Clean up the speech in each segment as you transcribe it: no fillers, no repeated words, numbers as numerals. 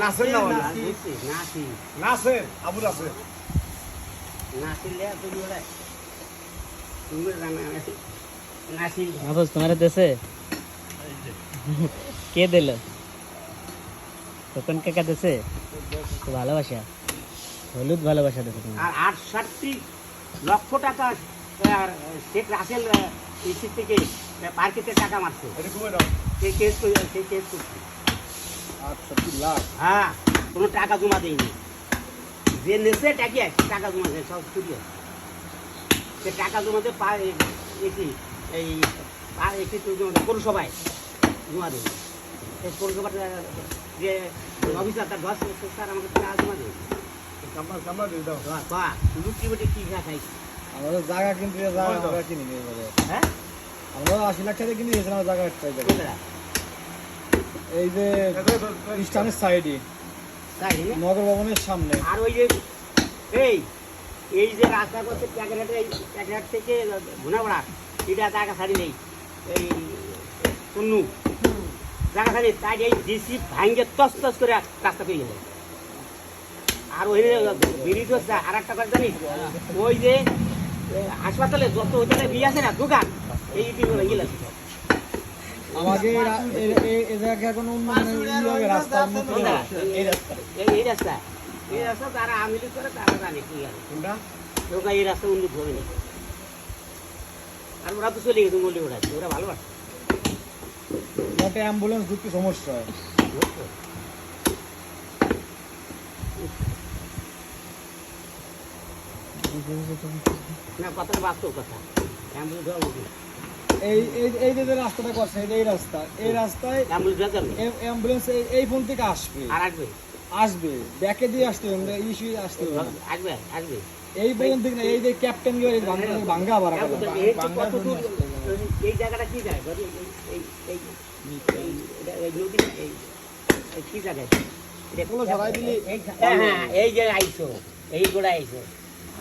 নাসের না নাসের আবু নাসের মাহফুজ তোমার দেশে কে দিল তখন কাকা দেশে তো ভালোবাসা হলুদ ভালোবাসা দেশে তোমার আর 68 লক্ষ টাকা শেখ রাসেল ইসি থেকে পার্কেতে টাকা মারছে সেই কেস করছে 68 লাখ। হ্যাঁ কোনো টাকা জমা দেয়নি যে নেছে টাকা জমা দেয় সব চুরি সে টাকা জমাতে পৌরসভায় জমা দেয় এই পৌরসভাটা যে অফিসার তার ঘর স্যার আমাকে টাকা জমা দেয় কামড়া দিয়ে দাও। লুটি বুটি কি খাইছি আমাদের জায়গা কিন্তু জায়গা কিনে নিয়ে যাবে। হ্যাঁ আমরা 80 লাখ টাকা কিনে দিয়েছিলাম জায়গা একটাই জায়গা। কোথায় এই যে ইস্টার্নের সাইডে তাই নগর ভবনের সামনে। আর ওই যে এই যে রাস্তা করছে প্যাকেট থেকে ঘুনাবড়া এটা জায়গা ছাড়ি নেই এই তন্নু জায়গা ছাড়ি তাই এই ডিসি ভাঙ্গে তস তস করে রাস্তা পেয়ে গেল আর ওই বিড়ি তো আর একটা কথা জানিস ওই যে হাসপাতালে যত হোটেলে বিয়ে আছে না দোকান এই দিনগুলো গেলে আমাকে এই জায়গা এখন উন্নয়নের রাস্তা উন্নত না। এই রাস্তা তারা আমিলি করে তারা জানে কি আর কোনটা ওরা এই রাস্তা উন্নত হবে না আর ওরা তো চলে গেছে মল্লি ওড়াচ্ছে ওরা ভালোবাসে একটা অ্যাম্বুলেন্স ঢুকতে সমস্যা হয়। না কথাটা বাস্তব কথা অ্যাম্বুলেন্স ধরা উচিত এই এই এই যে রাস্তাটা করছে এই রাস্তায় অ্যাম্বুলেন্স ধরা যাবে অ্যাম্বুলেন্স এই ফোন থেকে আসবে আর আসবে আসবে ব্যাকে দিয়ে আসতে হবে ইস্যু আসতে হবে না। আসবে এই পর্যন্ত থেকে না এই যে ক্যাপ্টেন ভাঙ্গা আবার এই জায়গাটা কি যায় কি জায়গায় এই যে আইছো এই গোড়া আইছো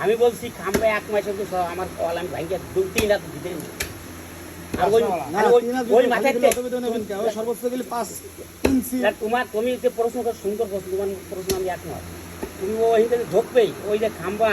আমি বলছি খাম্বে 1 মাসের তো আমার কল আমি ভাঙ্গে 2-3 রাত ভিতরে সর্বোচ্চ গেলে 5 ইঞ্চি। তুমি যে প্রশ্ন সুন্দর প্রশ্ন তোমার প্রশ্ন আমি একমত তুমি ওই ঢুকবেই ওই যে খাম্বা